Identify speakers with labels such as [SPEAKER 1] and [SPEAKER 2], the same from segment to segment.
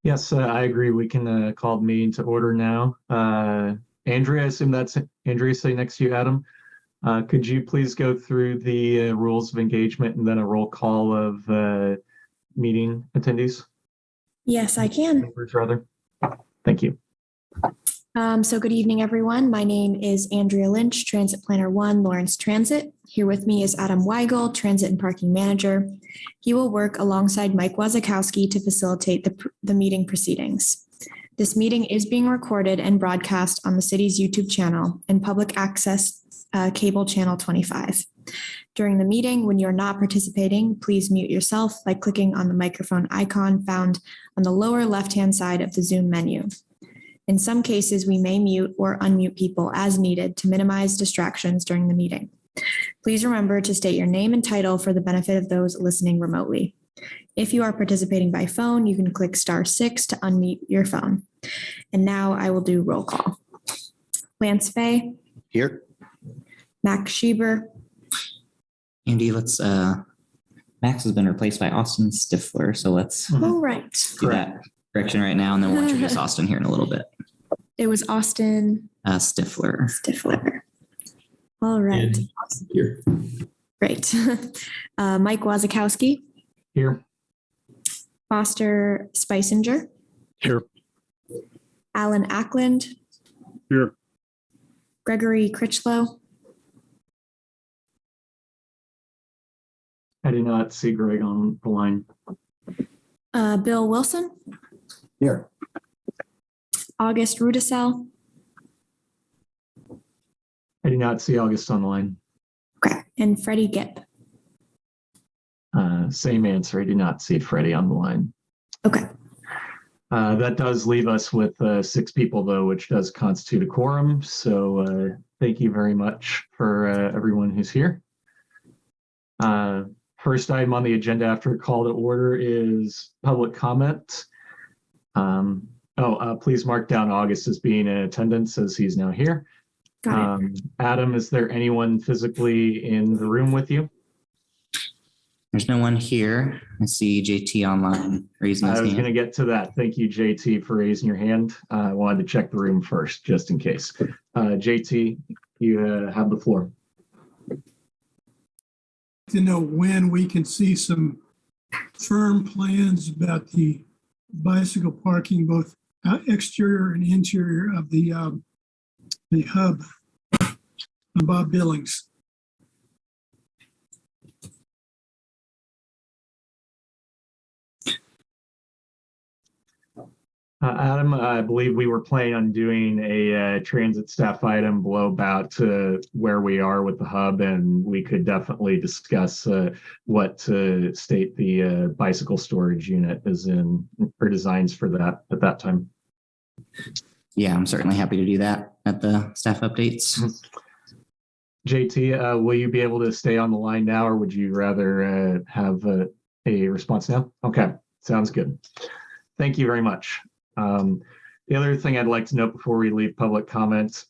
[SPEAKER 1] Yes, I agree. We can call the meeting to order now. Andrea, I assume that's Andrea sitting next to you, Adam. Could you please go through the rules of engagement and then a roll call of meeting attendees?
[SPEAKER 2] Yes, I can.
[SPEAKER 1] Members, rather. Thank you.
[SPEAKER 2] So good evening, everyone. My name is Andrea Lynch, Transit Planner 1, Lawrence Transit. Here with me is Adam Weigel, Transit and Parking Manager. He will work alongside Mike Wazakowski to facilitate the meeting proceedings. This meeting is being recorded and broadcast on the city's YouTube channel and public access cable channel 25. During the meeting, when you're not participating, please mute yourself by clicking on the microphone icon found on the lower left-hand side of the Zoom menu. In some cases, we may mute or unmute people as needed to minimize distractions during the meeting. Please remember to state your name and title for the benefit of those listening remotely. If you are participating by phone, you can click *6 to unmute your phone. And now I will do roll call. Lance Fay.
[SPEAKER 3] Here.
[SPEAKER 2] Max Schieber.
[SPEAKER 3] Andy, Max has been replaced by Austin Stifler, so let's
[SPEAKER 2] All right.
[SPEAKER 3] do that correction right now, and then we'll introduce Austin here in a little bit.
[SPEAKER 2] It was Austin
[SPEAKER 3] Stifler.
[SPEAKER 2] All right.
[SPEAKER 3] Here.
[SPEAKER 2] Great. Mike Wazakowski.
[SPEAKER 1] Here.
[SPEAKER 2] Foster Spicinger.
[SPEAKER 4] Here.
[SPEAKER 2] Alan Ackland.
[SPEAKER 4] Here.
[SPEAKER 2] Gregory Critchlow.
[SPEAKER 1] I do not see Greg on the line.
[SPEAKER 2] Bill Wilson.
[SPEAKER 3] Here.
[SPEAKER 2] August Rudisell.
[SPEAKER 1] I do not see August on the line.
[SPEAKER 2] Okay. And Freddie Gipp.
[SPEAKER 1] Same answer. I do not see Freddie on the line.
[SPEAKER 2] Okay.
[SPEAKER 1] That does leave us with 6 people, though, which does constitute a quorum. So thank you very much for everyone who's here. First item on the agenda after a call to order is public comment. Please mark down August as being in attendance as he's now here.
[SPEAKER 2] Got it.
[SPEAKER 1] Adam, is there anyone physically in the room with you?
[SPEAKER 3] There's no one here. I see JT online raising his
[SPEAKER 1] I was going
[SPEAKER 3] hand.
[SPEAKER 1] to get to that. Thank you, JT, for raising your hand. I wanted to check the room first, just in case. JT, you have the floor.
[SPEAKER 4] To know when we can see some firm plans about the bicycle parking, both exterior and interior of the hub on Bob Billings.
[SPEAKER 1] Adam, I believe we were planning on doing a transit staff item below about where we are with the hub, and we could definitely discuss what to state the bicycle storage unit is in for designs for that at that time.
[SPEAKER 3] Yeah, I'm certainly happy to do that at the staff updates.
[SPEAKER 1] JT, will you be able to stay on the line now, or would you rather have a response now? Okay, sounds good. Thank you very much. The other thing I'd like to note before we leave public comments,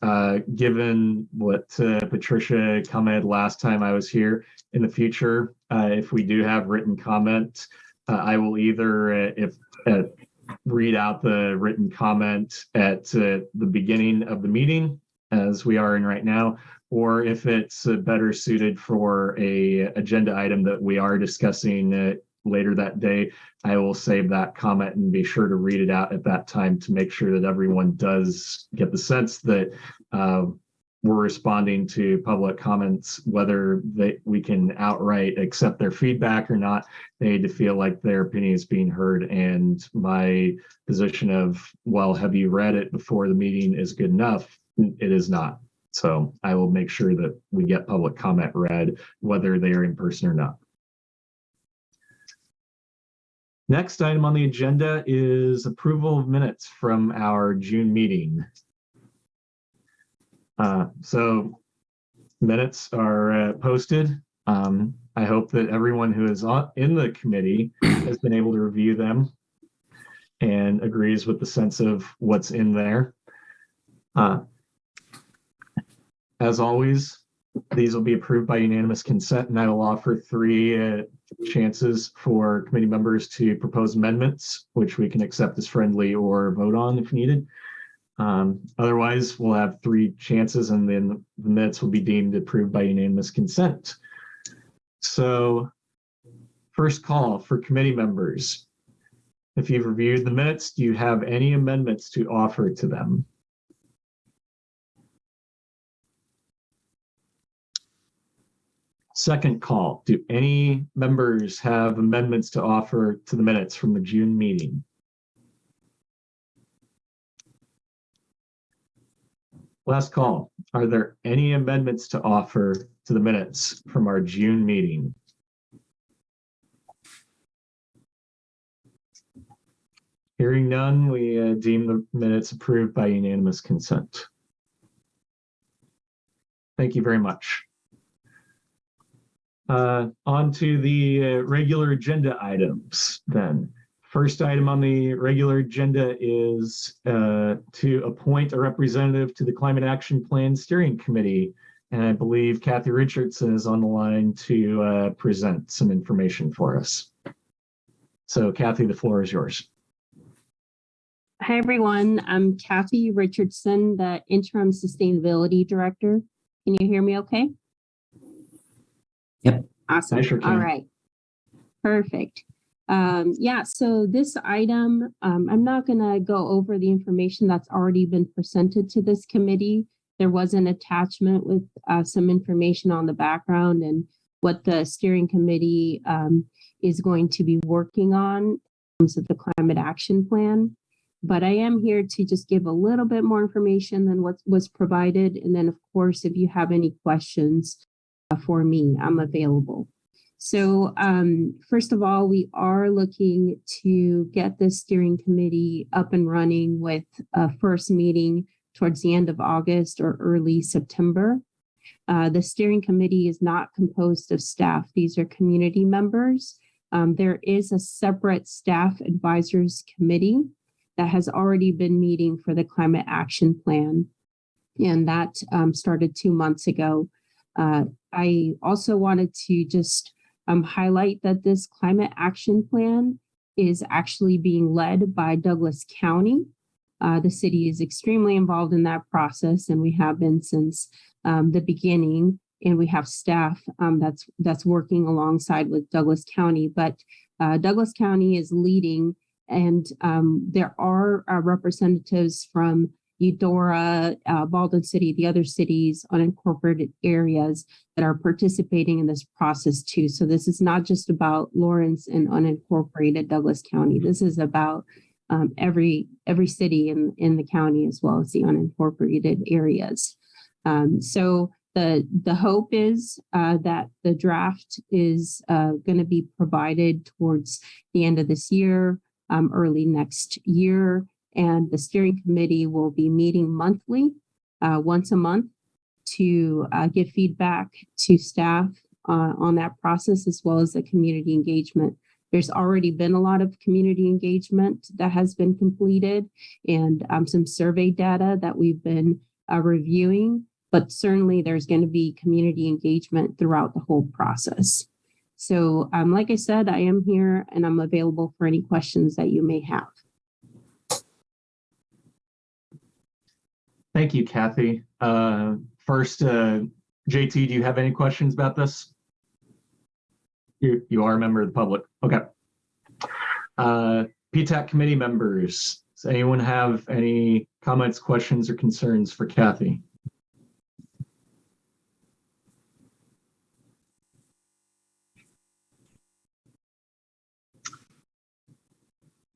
[SPEAKER 1] given what Patricia commented last time I was here, in the future, if we do have written comment, I will either read out the written comment at the beginning of the meeting, as we are in right now, or if it's better suited for a agenda item that we are discussing later that day, I will save that comment and be sure to read it out at that time to make sure that everyone does get the sense that we're responding to public comments, whether we can outright accept their feedback or not. They need to feel like their opinion is being heard. And my position of, well, have you read it before the meeting is good enough? It is not. So I will make sure that we get public comment read, whether they are in person or not. Next item on the agenda is approval of minutes from our June meeting. So minutes are posted. I hope that everyone who is in the committee has been able to review them and agrees with the sense of what's in there. As always, These will be approved by unanimous consent, and I will offer 3 chances for committee members to propose amendments, which we can accept as friendly or vote on if needed. Otherwise, we'll have 3 chances, and then the minutes will be deemed approved by unanimous consent. So, first call for committee members. If you've reviewed the minutes, do you have any amendments to offer to them? Second call, do any members have amendments to offer to the minutes from the June meeting? Last call, are there any amendments to offer to the minutes from our June meeting? Hearing none, we deem the minutes approved by unanimous consent. Thank you very much. On to the regular agenda items then. First item on the regular agenda is to appoint a representative to the Climate Action Plan Steering Committee. And I believe Kathy Richardson is on the line to present some information for us. So Kathy, the floor is yours.
[SPEAKER 5] Hi, everyone. I'm Kathy Richardson, the Interim Sustainability Director. Can you hear me okay?
[SPEAKER 3] Yep.
[SPEAKER 5] Awesome.
[SPEAKER 1] I sure can.
[SPEAKER 5] All right. Perfect. Yeah, so this item, I'm not going to go over the information that's already been presented to this committee. There was an attachment with some information on the background and what the steering committee is going to be working on in terms of the climate action plan. But I am here to just give a little bit more information than what was provided. And then, of course, if you have any questions for me, I'm available. So first of all, we are looking to get the steering committee up and running with a first meeting towards the end of August or early September. The steering committee is not composed of staff. These are community members. There is a separate staff advisors committee that has already been meeting for the climate action plan. And that started 2 months ago. I also wanted to just highlight that this climate action plan is actually being led by Douglas County. The city is extremely involved in that process, and we have been since the beginning. And we have staff that's working alongside with Douglas County. But Douglas County is leading, and there are representatives from Eudora, Baldwin City, the other cities, unincorporated areas that are participating in this process too. So this is not just about Lawrence and unincorporated Douglas County. This is about every city in the county as well as the unincorporated areas. So the hope is that the draft is going to be provided towards the end of this year, early next year. And the steering committee will be meeting monthly, once a month, to give feedback to staff on that process, as well as the community engagement. There's already been a lot of community engagement that has been completed, and some survey data that we've been reviewing, but certainly there's going to be community engagement throughout the whole process. So like I said, I am here and I'm available for any questions that you may have.
[SPEAKER 1] Thank you, Kathy. First, JT, do you have any questions about this? You are a member of the public. Okay. PTAC committee members, does anyone have any comments, questions, or concerns for Kathy?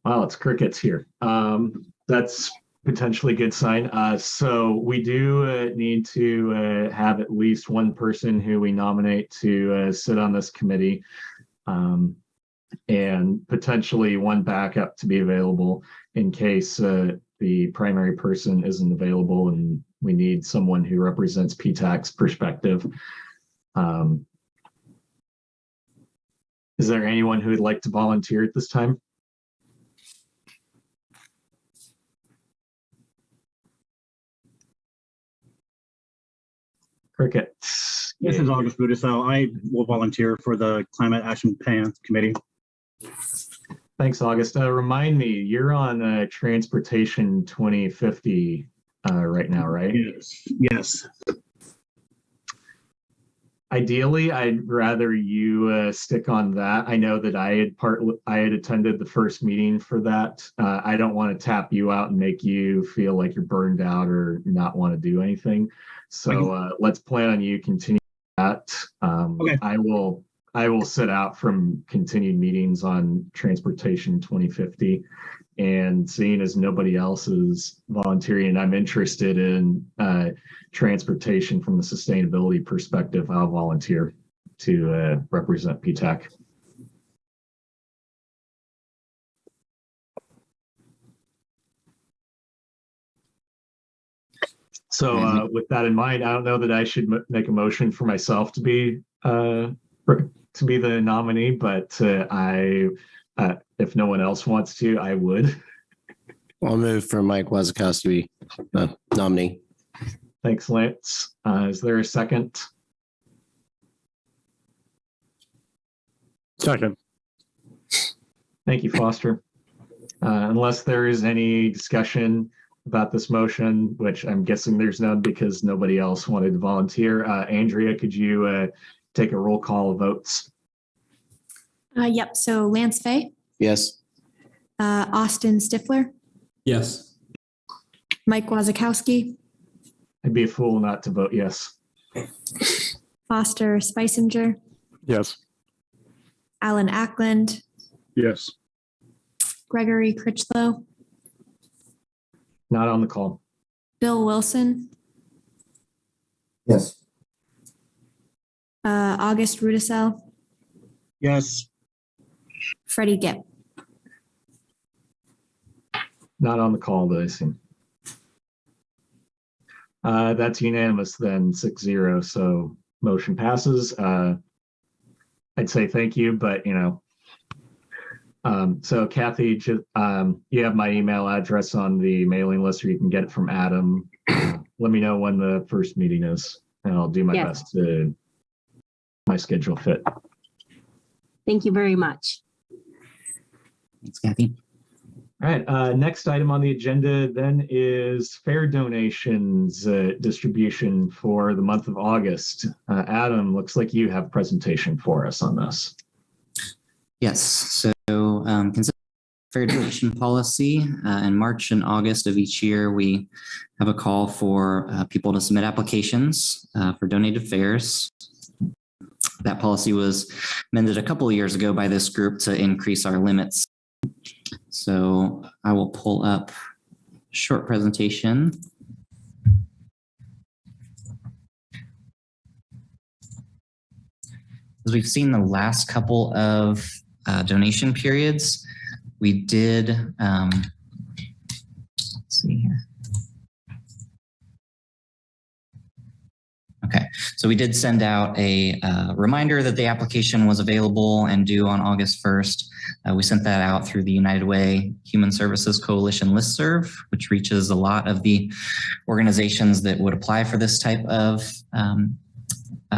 [SPEAKER 1] Wow, it's crickets here. That's potentially a good sign. So we do need to have at least one person who we nominate to sit on this committee, and potentially one backup to be available in case the primary person isn't available and we need someone who represents PTAC's perspective. Is there anyone who would like to volunteer at this time? Crickets.
[SPEAKER 6] This is August Budisau. I will volunteer for the Climate Action Plan Committee.
[SPEAKER 1] Thanks, August. Remind me, you're on Transportation 2050 right now, right?
[SPEAKER 6] Yes. Yes.
[SPEAKER 1] Ideally, I'd rather you stick on that. I know that I had attended the first meeting for that. I don't want to tap you out and make you feel like you're burned out or not want to do anything. So let's plan on you continuing that.
[SPEAKER 6] Okay.
[SPEAKER 1] I will sit out from continued meetings on Transportation 2050. And seeing as nobody else is volunteering, and I'm interested in transportation from the sustainability perspective, I'll volunteer to represent PTAC. So with that in mind, I don't know that I should make a motion for myself to be the nominee, but if no one else wants to, I would.
[SPEAKER 7] I'll move for Mike Wazakowski to be the nominee.
[SPEAKER 1] Thanks, Lance. Is there a second?
[SPEAKER 7] Second.
[SPEAKER 1] Thank you, Foster. Unless there is any discussion about this motion, which I'm guessing there's none because nobody else wanted to volunteer. Andrea, could you take a roll call of votes?
[SPEAKER 2] Yep. So Lance Fay,
[SPEAKER 7] Yes.
[SPEAKER 2] Austin Stifler,
[SPEAKER 8] Yes.
[SPEAKER 2] Mike Wazakowski,
[SPEAKER 1] I'd be a fool not to vote yes.
[SPEAKER 2] Foster Spicinger,
[SPEAKER 7] Yes.
[SPEAKER 2] Alan Ackland,
[SPEAKER 6] Yes.
[SPEAKER 2] Gregory Critchlow,
[SPEAKER 1] Not on the call.
[SPEAKER 2] Bill Wilson,
[SPEAKER 9] Yes.
[SPEAKER 2] August Rudisell,
[SPEAKER 6] Yes.
[SPEAKER 2] Freddie Gipp.
[SPEAKER 1] Not on the call, though, I see. That's unanimous then, 6-0, so motion passes. I'd say thank you, but so Kathy, you have my email address on the mailing list, or you can get it from Adam. Let me know when the first meeting is, and I'll do my best to my schedule fit.
[SPEAKER 5] Thank you very much.
[SPEAKER 3] Thanks, Kathy.
[SPEAKER 1] All right, next item on the agenda then is fair donations distribution for the month of August. Adam, looks like you have a presentation for us on this.
[SPEAKER 3] Yes. So consider fair donation policy. In March and August of each year, we have a call for people to submit applications for donated fairs. That policy was amended a couple of years ago by this group to increase our limits. So I will pull up a short presentation. As we've seen the last couple of donation periods, we did, let's see here. Okay, so we did send out a reminder that the application was available and due on August 1st. We sent that out through the United Way Human Services Coalition listserv, which reaches a lot of the organizations that would apply for this type of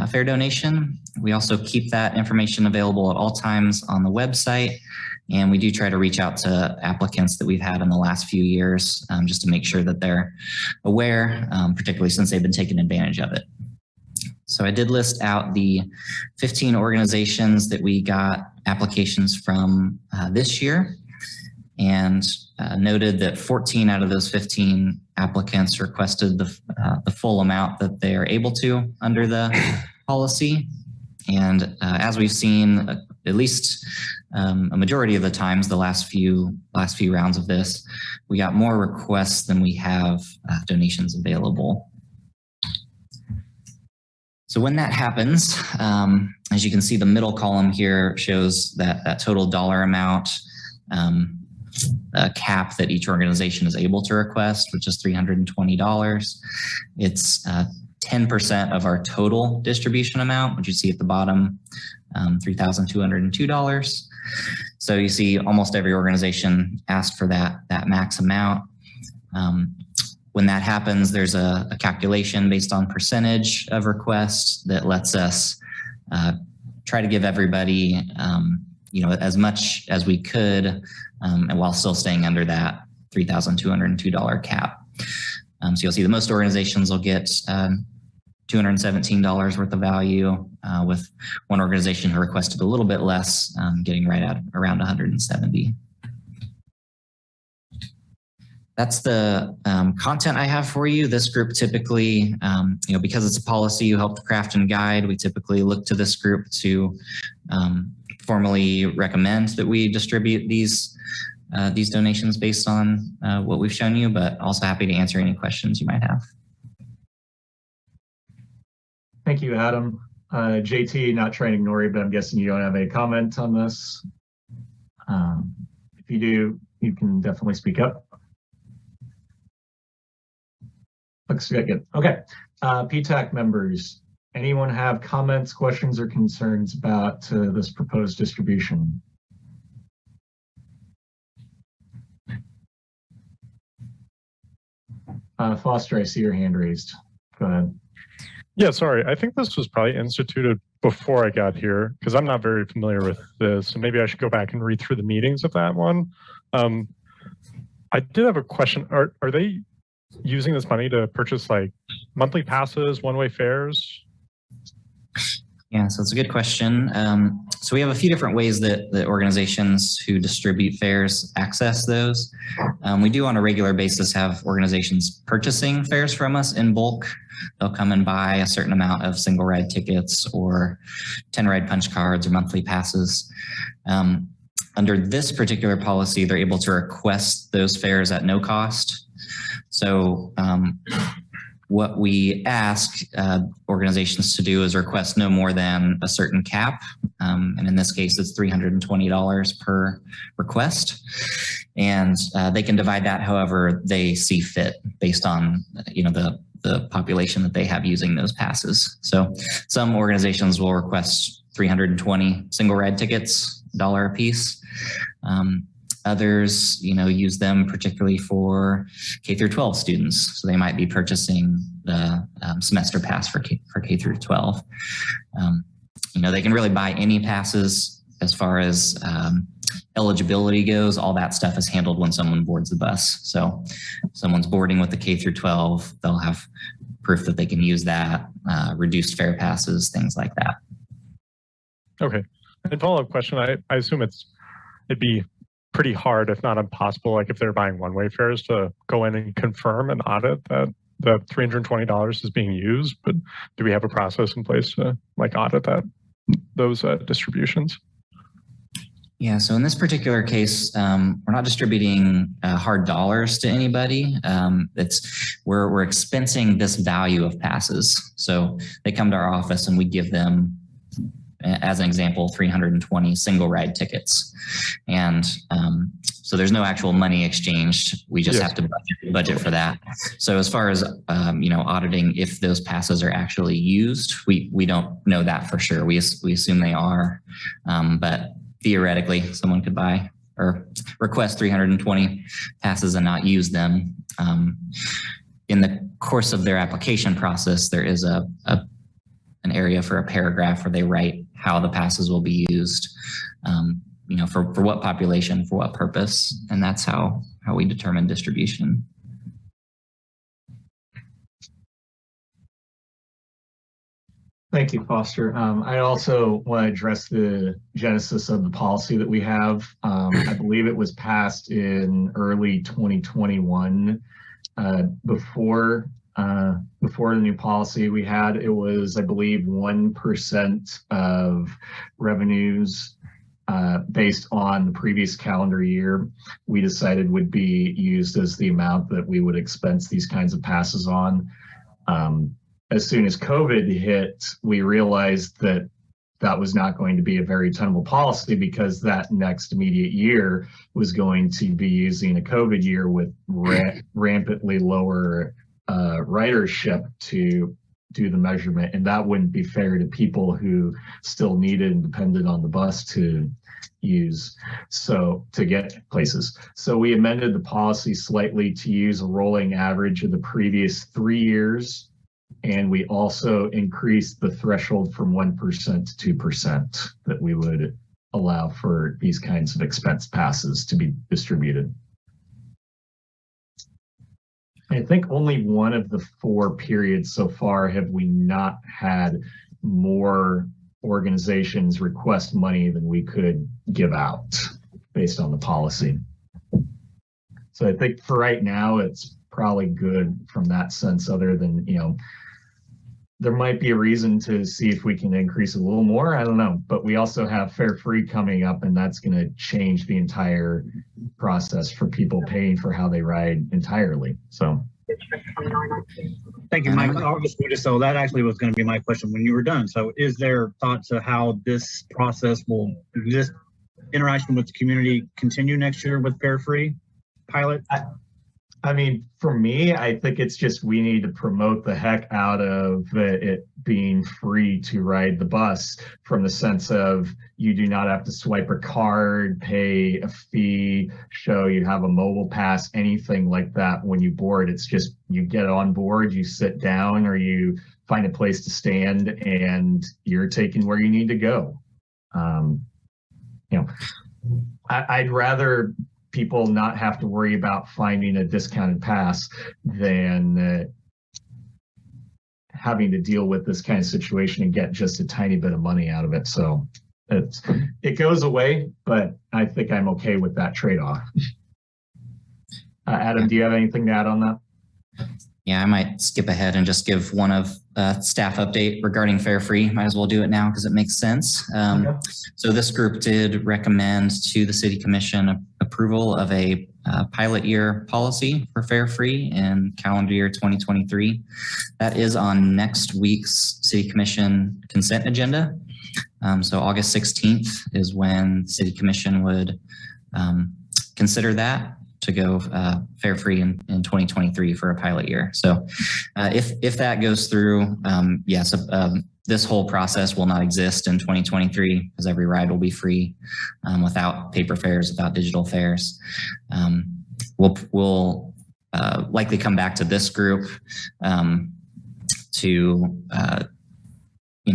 [SPEAKER 3] fair donation. We also keep that information available at all times on the website. And we do try to reach out to applicants that we've had in the last few years just to make sure that they're aware, particularly since they've been taking advantage of it. So I did list out the 15 organizations that we got applications from this year, and noted that 14 out of those 15 applicants requested the full amount that they are able to under the policy. And as we've seen, at least a majority of the times, the last few rounds of this, we got more requests than we have donations available. So when that happens, as you can see, the middle column here shows that total dollar amount cap that each organization is able to request, which is $320. It's 10% of our total distribution amount, which you see at the bottom, $3,202. So you see almost every organization asked for that max amount. When that happens, there's a calculation based on percentage of requests that lets us try to give everybody, as much as we could, and while still staying under that $3,202 cap. So you'll see the most organizations will get $217 worth of value, with one organization who requested a little bit less, getting right at around $170. That's the content I have for you. This group typically, because it's a policy you helped craft and guide, we typically look to this group to formally recommend that we distribute these donations based on what we've shown you, but also happy to answer any questions you might have.
[SPEAKER 1] Thank you, Adam. JT, not trying to ignore you, but I'm guessing you don't have a comment on this. If you do, you can definitely speak up. Looks good. Okay. PTAC members, anyone have comments, questions, or concerns about this proposed distribution? Foster, I see your hand raised. Go ahead.
[SPEAKER 8] Yeah, sorry. I think this was probably instituted before I got here because I'm not very familiar with this. So maybe I should go back and read through the meetings of that one. I did have a question. Are they using this money to purchase like monthly passes, one-way fares?
[SPEAKER 3] Yeah, so it's a good question. So we have a few different ways that the organizations who distribute fares access those. We do on a regular basis have organizations purchasing fares from us in bulk. They'll come and buy a certain amount of single ride tickets or 10 ride punch cards or monthly passes. Under this particular policy, they're able to request those fares at no cost. So what we ask organizations to do is request no more than a certain cap. And in this case, it's $320 per request. And they can divide that however they see fit based on the population that they have using those passes. So some organizations will request 320 single ride tickets, $1 a piece. Others, use them particularly for K through 12 students. So they might be purchasing the semester pass for K through 12. They can really buy any passes as far as eligibility goes. All that stuff is handled when someone boards the bus. So if someone's boarding with the K through 12, they'll have proof that they can use that, reduced fare passes, things like that.
[SPEAKER 8] Okay. And follow-up question, I assume it'd be pretty hard, if not impossible, like if they're buying one-way fares, to go in and confirm and audit that the $320 is being used. But do we have a process in place to audit those distributions?
[SPEAKER 3] Yeah, so in this particular case, we're not distributing hard dollars to anybody. We're expensing this value of passes. So they come to our office and we give them, as an example, 320 single ride tickets. And so there's no actual money exchanged. We just have to budget for that. So as far as, auditing if those passes are actually used, we don't know that for sure. We assume they are, but theoretically someone could buy or request 320 passes and not use them. In the course of their application process, there is an area for a paragraph where they write how the passes will be used, for what population, for what purpose, and that's how we determine distribution.
[SPEAKER 1] Thank you, Foster. I also want to address the genesis of the policy that we have. I believe it was passed in early 2021. Before the new policy we had, it was, I believe, 1% of revenues based on the previous calendar year, we decided would be used as the amount that we would expense these kinds of passes on. As soon as COVID hit, we realized that that was not going to be a very tenable policy because that next immediate year was going to be using a COVID year with rampantly lower ridership to do the measurement, and that wouldn't be fair to people who still needed and depended on the bus to use so to get places. So we amended the policy slightly to use a rolling average of the previous 3 years. And we also increased the threshold from 1% to 2% that we would allow for these kinds of expense passes to be distributed. I think only one of the 4 periods so far have we not had more organizations request money than we could give out based on the policy. So I think for right now, it's probably good from that sense, other than, you know, there might be a reason to see if we can increase a little more. I don't know, but we also have Fare Free coming up, and that's going to change the entire process for people paying for how they ride entirely. So.
[SPEAKER 6] Thank you, Mike. So that actually was going to be my question when you were done. So is there thought to how this process will, this interaction with the community continue next year with Fare Free pilot?
[SPEAKER 1] I mean, for me, I think it's just we need to promote the heck out of it being free to ride the bus, from the sense of you do not have to swipe a card, pay a fee, show you have a mobile pass, anything like that when you board. It's just you get on board, you sit down, or you find a place to stand, and you're taken where you need to go. You know, I'd rather people not have to worry about finding a discounted pass than having to deal with this kind of situation and get just a tiny bit of money out of it. So it goes away, but I think I'm okay with that trade-off. Adam, do you have anything to add on that?
[SPEAKER 3] Yeah, I might skip ahead and just give one of staff update regarding Fare Free. Might as well do it now because it makes sense. Okay. So this group did recommend to the City Commission approval of a pilot year policy for Fare Free in calendar year 2023. That is on next week's City Commission consent agenda. So August 16th is when City Commission would consider that to go Fare Free in 2023 for a pilot year. So if that goes through, yes, this whole process will not exist in 2023 because every ride will be free without paper fares, without digital fares. We'll likely come back to this group to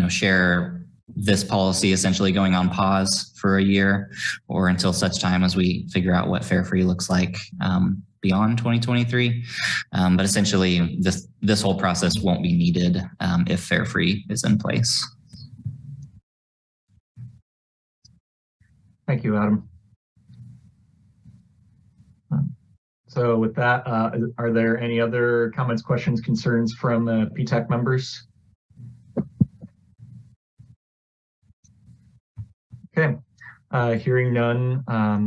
[SPEAKER 3] share this policy essentially going on pause for a year or until such time as we figure out what Fare Free looks like beyond 2023. But essentially this whole process won't be needed if Fare Free is in place.
[SPEAKER 1] Thank you, Adam. So with that, are there any other comments, questions, concerns from PTAC members? Okay, hearing none, I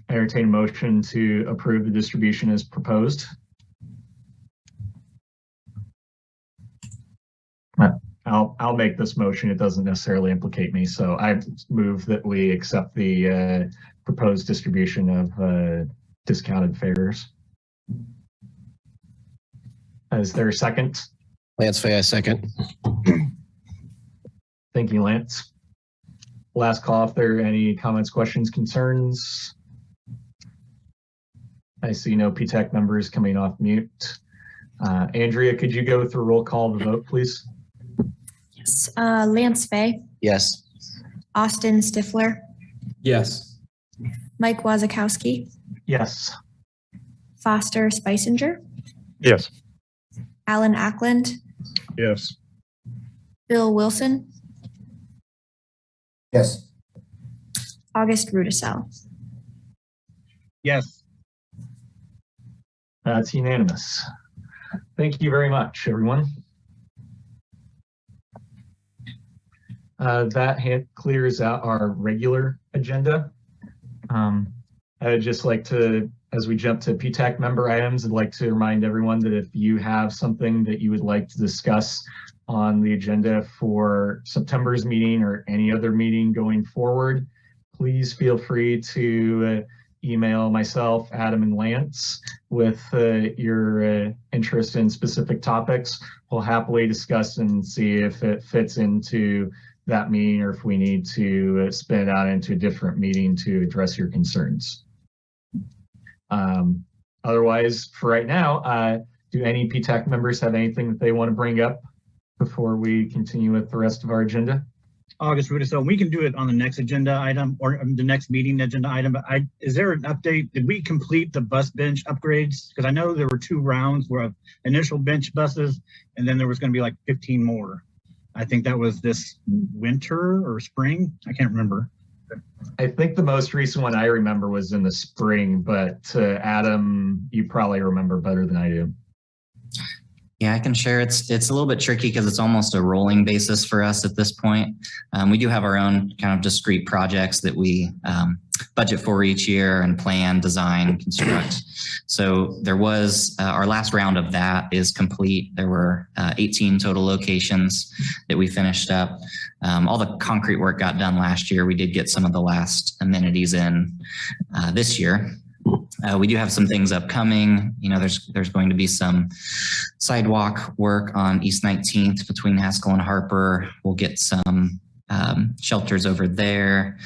[SPEAKER 1] entertain a motion to approve the distribution as proposed. I'll make this motion. It doesn't necessarily implicate me, so I move that we accept the proposed distribution of discounted fares. Is there a second?
[SPEAKER 7] Lance Fay, I second.
[SPEAKER 1] Thank you, Lance. Last call, if there are any comments, questions, concerns. I see no PTAC members coming off mute. Andrea, could you go through roll call the vote, please?
[SPEAKER 2] Yes. Lance Fay.
[SPEAKER 7] Yes.
[SPEAKER 2] Austin Stifler.
[SPEAKER 9] Yes.
[SPEAKER 2] Mike Wazakowski.
[SPEAKER 1] Yes.
[SPEAKER 2] Foster Spicinger.
[SPEAKER 8] Yes.
[SPEAKER 2] Alan Ackland.
[SPEAKER 8] Yes.
[SPEAKER 2] Bill Wilson.
[SPEAKER 9] Yes.
[SPEAKER 2] August Rudisell.
[SPEAKER 6] Yes.
[SPEAKER 1] That's unanimous. Thank you very much, everyone. That clears out our regular agenda. I'd just like to, as we jump to PTAC member items, I'd like to remind everyone that if you have something that you would like to discuss on the agenda for September's meeting or any other meeting going forward, please feel free to email myself, Adam, and Lance with your interest in specific topics. We'll happily discuss and see if it fits into that meeting or if we need to spin it out into a different meeting to address your concerns. Otherwise, for right now, do any PTAC members have anything that they want to bring up before we continue with the rest of our agenda?
[SPEAKER 6] August Rudy, so we can do it on the next agenda item or the next meeting agenda item. But is there an update? Did we complete the bus bench upgrades? Because I know there were 2 rounds of initial bench buses, and then there was going to be like 15 more. I think that was this winter or spring. I can't remember.
[SPEAKER 1] I think the most recent one I remember was in the spring, but Adam, you probably remember better than I do.
[SPEAKER 3] Yeah, I can share. It's a little bit tricky because it's almost a rolling basis for us at this point. We do have our own kind of discrete projects that we budget for each year and plan, design, construct. So there was our last round of that is complete. There were 18 total locations that we finished up. All the concrete work got done last year. We did get some of the last amenities in this year. We do have some things upcoming. You know, there's going to be some sidewalk work on East 19th between Haskell and Harper. We'll get some shelters over there.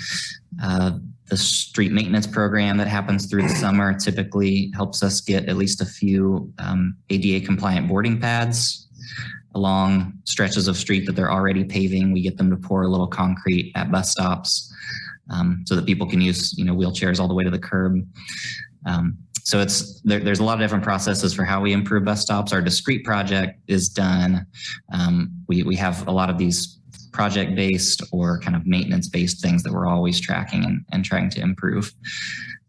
[SPEAKER 3] The street maintenance program that happens through the summer typically helps us get at least a few ADA compliant boarding pads along stretches of street that they're already paving. We get them to pour a little concrete at bus stops so that people can use, wheelchairs all the way to the curb. So there's a lot of different processes for how we improve bus stops. Our discrete project is done. We have a lot of these project-based or kind of maintenance-based things that we're always tracking and trying to improve.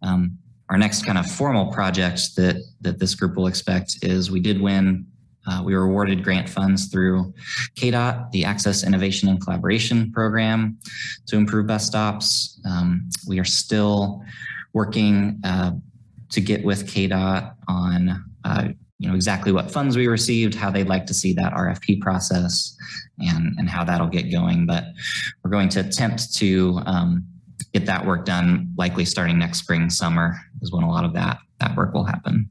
[SPEAKER 3] Our next kind of formal project that this group will expect is we did win. We were awarded grant funds through KDOT, the Access, Innovation, and Collaboration Program, to improve bus stops. We are still working to get with KDOT on exactly what funds we received, how they'd like to see that RFP process, and how that'll get going. But we're going to attempt to get that work done, likely starting next spring, summer is when a lot of that work will happen.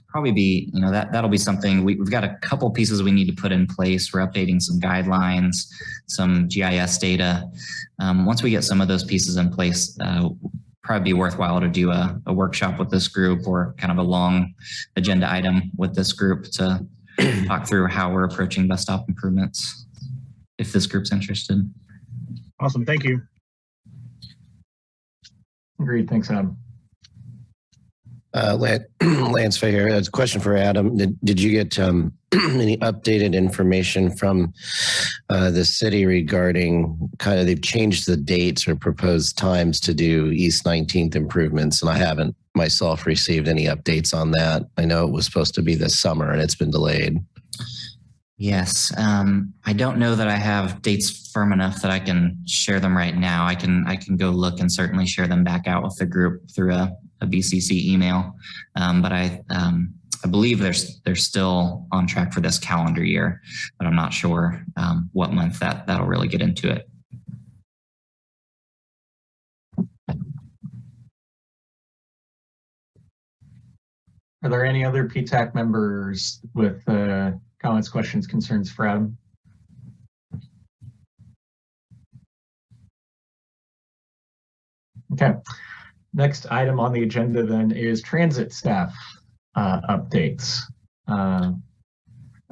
[SPEAKER 3] Probably be, that'll be something we've got a couple pieces we need to put in place. We're updating some guidelines, some GIS data. Once we get some of those pieces in place, probably be worthwhile to do a workshop with this group or kind of a long agenda item with this group to talk through how we're approaching bus stop improvements, if this group's interested.
[SPEAKER 6] Awesome, thank you.
[SPEAKER 1] Agreed, thanks, Adam.
[SPEAKER 7] Lance Fay here. It's a question for Adam. Did you get any updated information from the city regarding they've changed the dates or proposed times to do East 19th improvements? And I haven't myself received any updates on that. I know it was supposed to be this summer and it's been delayed.
[SPEAKER 3] Yes, I don't know that I have dates firm enough that I can share them right now. I can go look and certainly share them back out with the group through a BCC email, but I believe they're still on track for this calendar year, but I'm not sure what month that'll really get into it.
[SPEAKER 1] Are there any other PTAC members with comments, questions, concerns for Adam? Okay. Next item on the agenda then is transit staff updates. I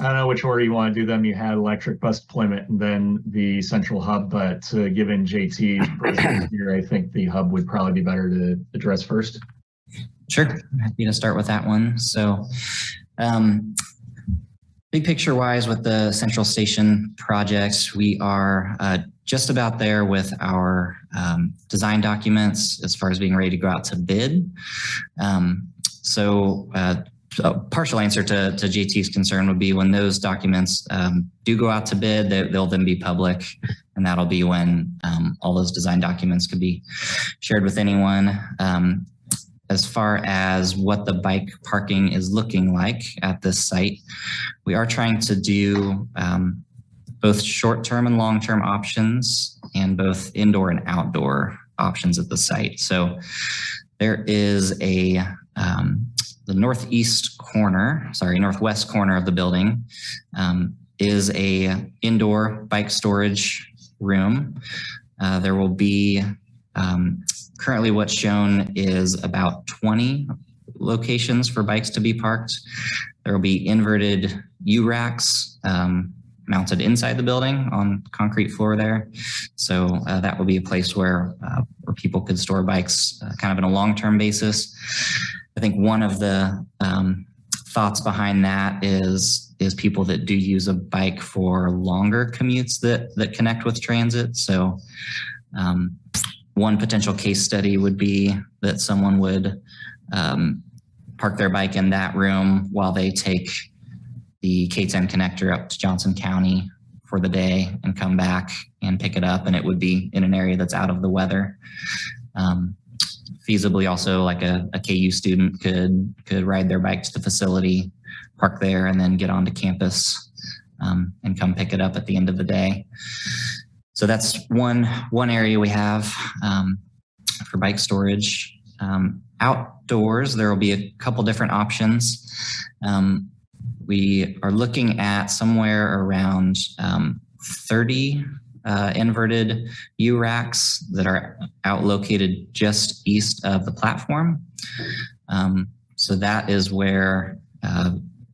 [SPEAKER 1] don't know which order you want to do them. You had electric bus deployment and then the central hub, but given JT's presence here, I think the hub would probably be better to address first.
[SPEAKER 3] Sure, I'm happy to start with that one. So big picture wise with the central station projects, we are just about there with our design documents as far as being ready to go out to bid. A partial answer to JT's concern would be when those documents do go out to bid, they'll then be public, and that'll be when all those design documents could be shared with anyone. As far as what the bike parking is looking like at this site, we are trying to do both short-term and long-term options and both indoor and outdoor options at the site. So there is the northwest corner of the building is a indoor bike storage room. There will be, currently what's shown is about 20 locations for bikes to be parked. There will be inverted U-racks mounted inside the building on concrete floor there. So that will be a place where people could store bikes kind of in a long-term basis. I think one of the thoughts behind that is people that do use a bike for longer commutes that connect with transit. So one potential case study would be that someone would park their bike in that room while they take the K-10 connector up to Johnson County for the day and come back and pick it up, and it would be in an area that's out of the weather. Feasibly also, like a KU student could ride their bike to the facility, park there, and then get onto campus and come pick it up at the end of the day. So that's one area we have for bike storage. Outdoors, there will be a couple different options. We are looking at somewhere around 30 inverted U-racks that are out located just east of the platform. So that is where,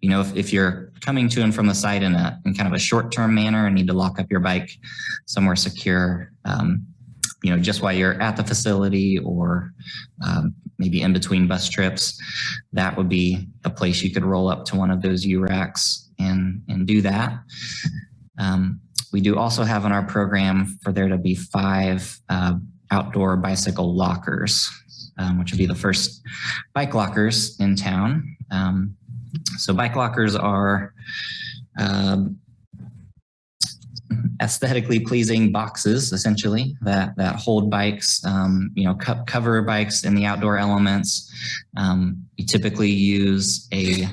[SPEAKER 3] if you're coming to and from the site in kind of a short-term manner and need to lock up your bike somewhere secure, just while you're at the facility or maybe in between bus trips, that would be a place you could roll up to one of those U-racks and do that. We do also have in our program for there to be 5 outdoor bicycle lockers, which would be the first bike lockers in town. So bike lockers are aesthetically pleasing boxes, essentially, that hold bikes, cover bikes in the outdoor elements. You typically use a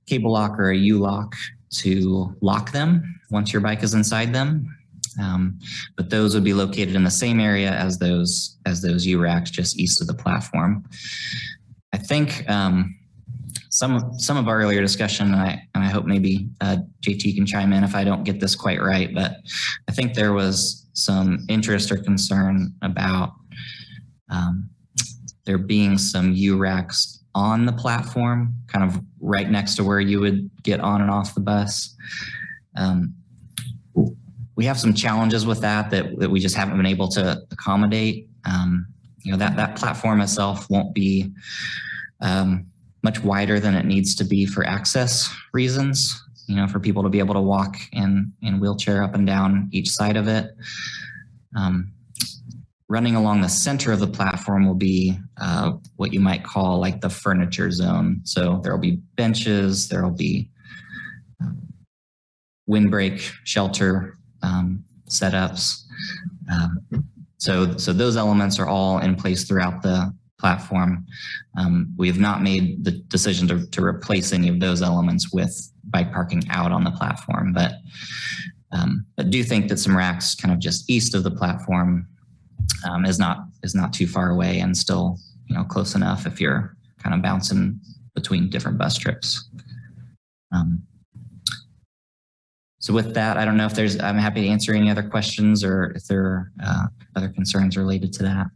[SPEAKER 3] cable lock or a U-lock to lock them once your bike is inside them. But those would be located in the same area as those U-racks just east of the platform. I think some of our earlier discussion, and I hope maybe JT can chime in if I don't get this quite right, but I think there was some interest or concern about there being some U-racks on the platform, kind of right next to where you would get on and off the bus. We have some challenges with that we just haven't been able to accommodate. That platform itself won't be much wider than it needs to be for access reasons, for people to be able to walk and wheelchair up and down each side of it. Running along the center of the platform will be what you might call like the furniture zone. So there will be benches, there will be windbreak shelter setups. So those elements are all in place throughout the platform. We have not made the decision to replace any of those elements with bike parking out on the platform, but do think that some racks kind of just east of the platform is not too far away and still close enough if you're kind of bouncing between different bus trips. So with that, I don't know if I'm happy to answer any other questions or if there are other concerns related to that.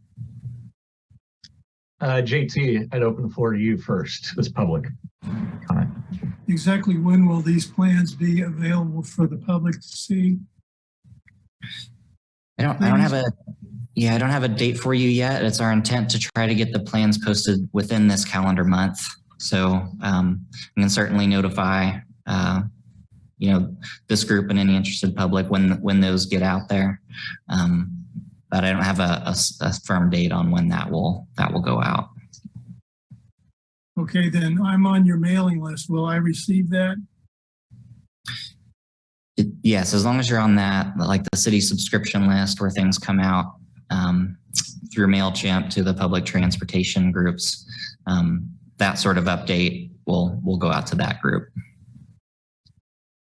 [SPEAKER 1] JT, I'd open the floor to you first, this public comment.
[SPEAKER 4] Exactly when will these plans be available for the public to see?
[SPEAKER 3] I don't have a date for you yet. It's our intent to try to get the plans posted within this calendar month. So I can certainly notify this group and any interested public when those get out there. But I don't have a firm date on when that will go out.
[SPEAKER 4] Okay, then I'm on your mailing list. Will I receive that?
[SPEAKER 3] Yes, as long as you're on that, like the city subscription list where things come out through MailChimp to the public transportation groups, that sort of update will go out to that group.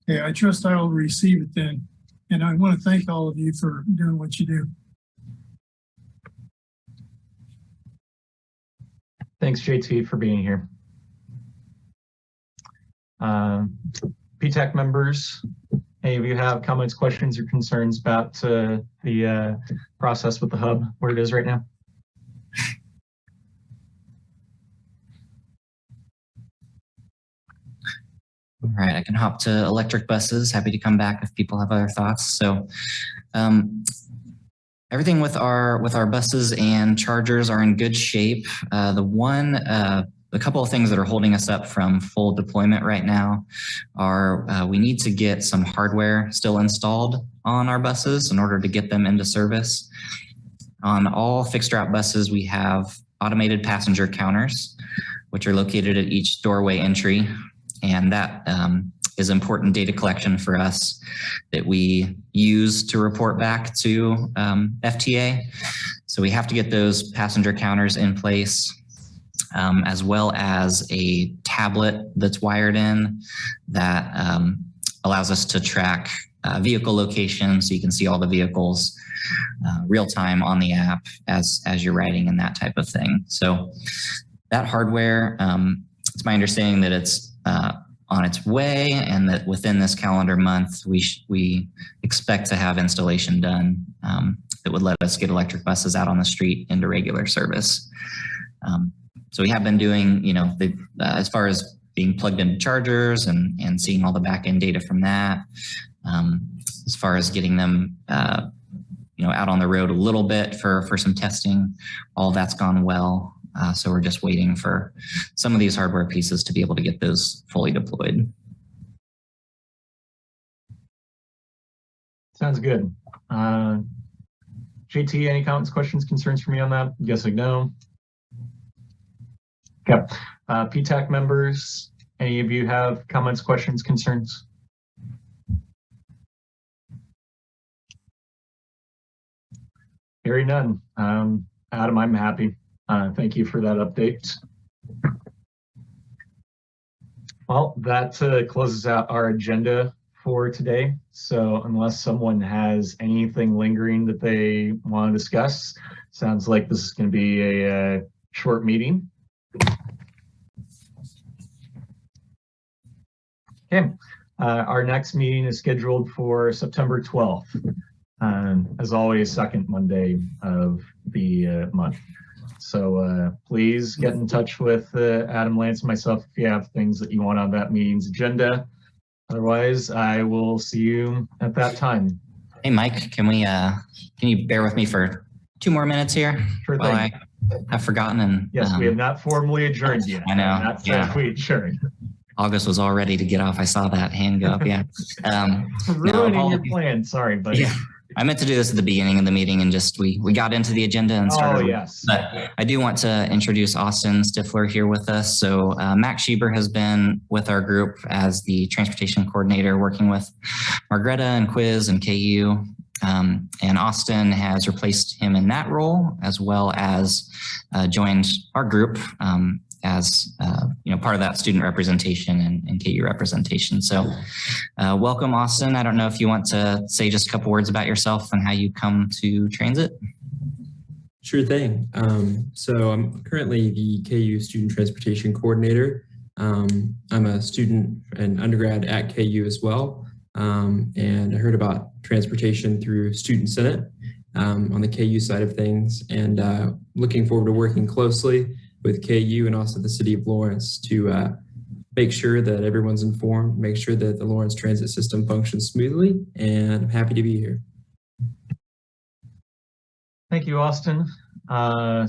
[SPEAKER 4] Okay, I trust I will receive it then. And I want to thank all of you for doing what you do.
[SPEAKER 1] Thanks, JT, for being here. PTAC members, Any of you have comments, questions, or concerns about the process with the hub, where it is right now?
[SPEAKER 3] All right, I can hop to electric buses. Happy to come back if people have other thoughts. So everything with our buses and chargers are in good shape. A couple of things that are holding us up from full deployment right now are we need to get some hardware still installed on our buses in order to get them into service. On all fixed route buses, we have automated passenger counters, which are located at each doorway entry. And that is important data collection for us that we use to report back to FTA. So we have to get those passenger counters in place, as well as a tablet that's wired in that allows us to track vehicle location, so you can see all the vehicles real time on the app as you're riding and that type of thing. So that hardware, it's my understanding that it's on its way, and that within this calendar month, we expect to have installation done that would let us get electric buses out on the street into regular service. So we have been doing, as far as being plugged into chargers and seeing all the back end data from that, as far as getting them, out on the road a little bit for some testing, all that's gone well. So we're just waiting for some of these hardware pieces to be able to get those fully deployed.
[SPEAKER 1] Sounds good. JT, any comments, questions, concerns for me on that? I'm guessing no. Okay. PTAC members, any of you have comments, questions, concerns? Hearing none. Adam, I'm happy. Thank you for that update. Well, that closes out our agenda for today. So unless someone has anything lingering that they want to discuss, sounds like this is going to be a short meeting. Okay, our next meeting is scheduled for September 12th. As always, second Monday of the month. So please get in touch with Adam, Lance, and myself if you have things that you want on that meeting's agenda. Otherwise, I will see you at that time.
[SPEAKER 3] Hey, Mike, can you bear with me for 2 more minutes here?
[SPEAKER 1] Sure thing.
[SPEAKER 3] I've forgotten. And
[SPEAKER 1] yes, we have not formally adjourned yet.
[SPEAKER 3] I know.
[SPEAKER 1] Not since we adjourned.
[SPEAKER 3] August was all ready to get off. I saw that hand go up. Yeah.
[SPEAKER 1] Ruining your plan. Sorry, buddy.
[SPEAKER 3] Yeah. I meant to do this at the beginning of the meeting and just we got into the agenda and started.
[SPEAKER 1] Oh, yes.
[SPEAKER 3] But I do want to introduce Austin Stifler here with us. So Max Schieber has been with our group as the transportation coordinator, working with Margreta and Quiz and KU. And Austin has replaced him in that role, as well as joined our group as part of that student representation and KU representation. So welcome, Austin. I don't know if you want to say just a couple words about yourself and how you come to transit.
[SPEAKER 9] Sure thing. So I'm currently the KU student transportation coordinator. I'm a student and undergrad at KU as well. And I heard about transportation through Student Senate on the KU side of things, and looking forward to working closely with KU and also the City of Lawrence to make sure that everyone's informed, make sure that the Lawrence transit system functions smoothly, and I'm happy to be here.
[SPEAKER 1] Thank you, Austin.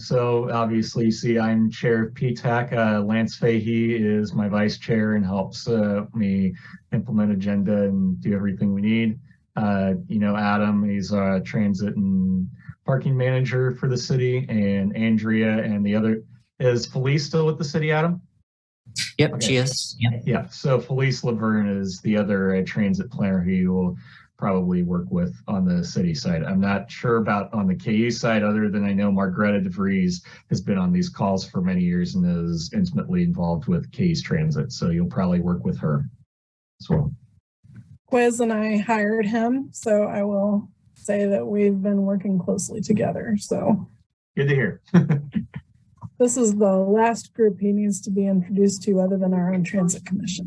[SPEAKER 1] So obviously, you see, I'm chair of PTAC. Lance Fahey is my vice chair and helps me implement agenda and do everything we need. Adam, he's a transit and parking manager for the city, and Andrea and the other. Is Felice still with the city, Adam?
[SPEAKER 3] Yep,
[SPEAKER 1] Okay.
[SPEAKER 3] she is. Yep.
[SPEAKER 1] Yeah, so Felice Laverne is the other transit planner who you will probably work with on the city side. I'm not sure about on the KU side, other than I know Margreta DeVries has been on these calls for many years and is intimately involved with KU's transit. So you'll probably work with her as well.
[SPEAKER 10] Quiz and I hired him, so I will say that we've been working closely together. So
[SPEAKER 1] good to hear.
[SPEAKER 10] This is the last group he needs to be introduced to other than our own transit commission.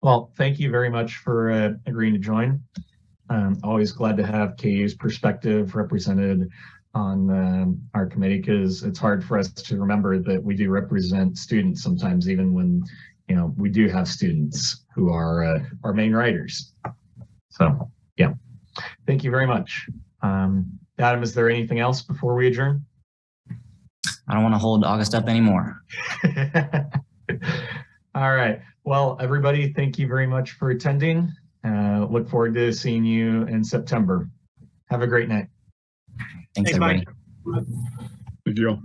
[SPEAKER 1] Well, thank you very much for agreeing to join. Always glad to have KU's perspective represented on our committee, because it's hard for us to remember that we do represent students sometimes, even when we do have students who are our main writers. So yeah, thank you very much. Adam, is there anything else before we adjourn?
[SPEAKER 3] I don't want to hold August up anymore.
[SPEAKER 1] All right. Well, everybody, thank you very much for attending. Look forward to seeing you in September. Have a great night.
[SPEAKER 3] Thanks,
[SPEAKER 6] Thanks,
[SPEAKER 3] everybody.
[SPEAKER 6] Mike.
[SPEAKER 11] Good deal.